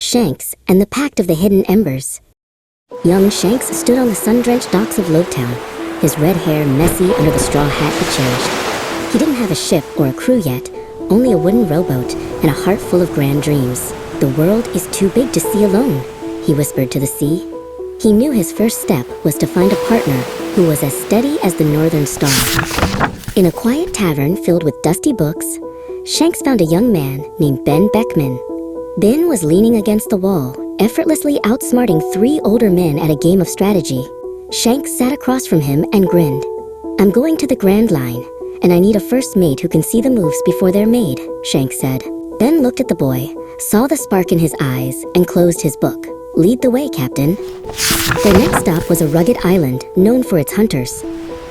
Shanks and the Pact of the Hidden Embers. Young Shanks stood on the sun-drenched docks of Lobetown, his red hair messy under the straw hat he cherished. He didn't have a ship or a crew yet, only a wooden rowboat and a heart full of grand dreams. "The world is too big to see alone," he whispered to the sea. He knew his first step was to find a partner who was as steady as the northern star. In a quiet tavern filled with dusty books, Shanks found a young man named Benn Beckman. Ben was leaning against the wall, effortlessly outsmarting 3 older men at a game of strategy. Shanks sat across from him and grinned. "I'm going to the Grand Line, and I need a first mate who can see the moves before they're made," Shanks said. Ben looked at the boy, saw the spark in his eyes, and closed his book. "Lead the way, Captain." Their next stop was a rugged island known for its hunters.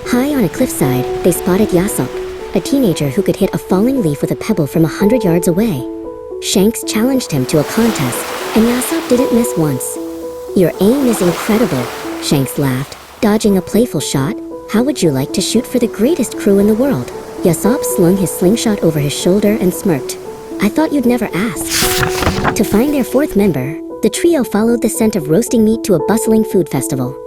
High on a cliffside, they spotted Yasopp, a teenager who could hit a falling leaf with a pebble from 100 yards away. Shanks challenged him to a contest, and Yasopp didn't miss once. "Your aim is incredible," Shanks laughed, dodging a playful shot. "How would you like to shoot for the greatest crew in the world?" Yasopp slung his slingshot over his shoulder and smirked. "I thought you'd never ask." To find their 4th member, the trio followed the scent of roasting meat to a bustling food festival.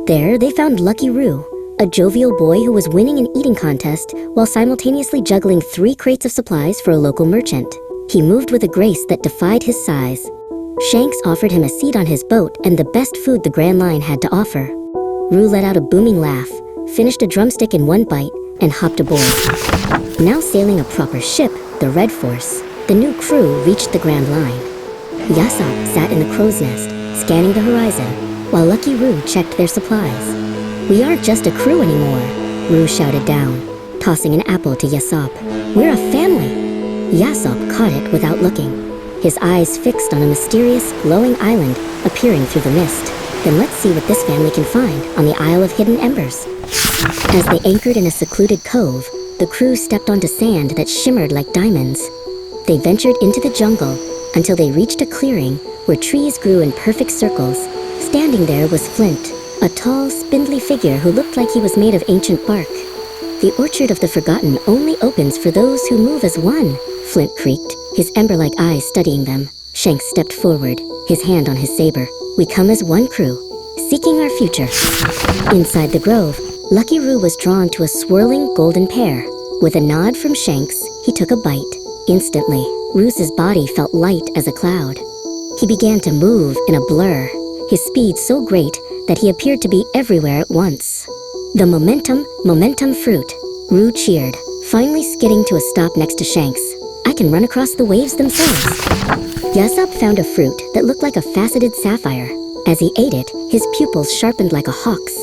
There, they found Lucky Roo, a jovial boy who was winning an eating contest while simultaneously juggling 3 crates of supplies for a local merchant. He moved with a grace that defied his size. Shanks offered him a seat on his boat and the best food the Grand Line had to offer. Roo let out a booming laugh, finished a drumstick in one bite, and hopped aboard. Now sailing a proper ship, the Red Force, the new crew reached the Grand Line. Yasopp sat in the crow's nest, scanning the horizon, while Lucky Roo checked their supplies. "We aren't just a crew anymore," Roo shouted down, tossing an apple to Yasopp. "We're a family." Yasopp caught it without looking, his eyes fixed on a mysterious, glowing island appearing through the mist. "Then let's see what this family can find on the Isle of Hidden Embers." As they anchored in a secluded cove, the crew stepped onto sand that shimmered like diamonds. They ventured into the jungle until they reached a clearing where trees grew in perfect circles. Standing there was Flint, a tall, spindly figure who looked like he was made of ancient bark. "The Orchard of the Forgotten only opens for those who move as one," Flint creaked, his ember-like eyes studying them. Shanks stepped forward, his hand on his saber. "We come as one crew, seeking our future." Inside the grove, Lucky Roo was drawn to a swirling golden pear. With a nod from Shanks, he took a bite. Instantly, Roo's body felt light as a cloud. He began to move in a blur, his speed so great that he appeared to be everywhere at once. "The momentum fruit," Roo cheered, finally skidding to a stop next to Shanks. "I can run across the waves themselves." Yasopp found a fruit that looked like a faceted sapphire. As he ate it, his pupils sharpened like a hawk's.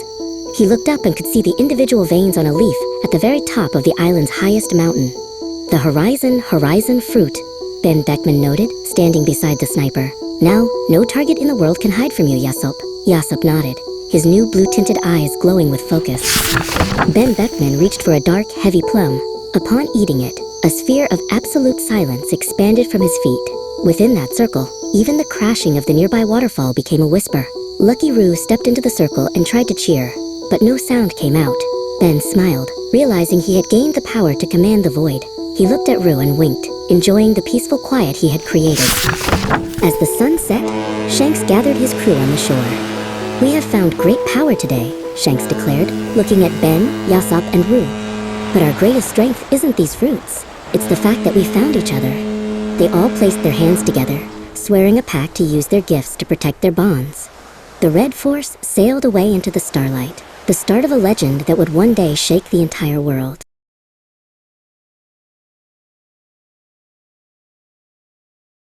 He looked up and could see the individual veins on a leaf at the very top of the island's highest mountain. "The horizon fruit," Benn Beckman noted, standing beside the sniper. "Now, no target in the world can hide from you, Yasopp." Yasopp nodded, his new blue-tinted eyes glowing with focus. Benn Beckman reached for a dark, heavy plum. Upon eating it, a sphere of absolute silence expanded from his feet. Within that circle, even the crashing of the nearby waterfall became a whisper. Lucky Roo stepped into the circle and tried to cheer, but no sound came out. Ben smiled, realizing he had gained the power to command the void. He looked at Roo and winked, enjoying the peaceful quiet he had created. As the sun set, Shanks gathered his crew on the shore. "We have found great power today," Shanks declared, looking at Ben, Yasopp, and Roo. "But our greatest strength isn't these fruits. It's the fact that we found each other." They all placed their hands together, swearing a pact to use their gifts to protect their bonds. The Red Force sailed away into the starlight, the start of a legend that would one day shake the entire world.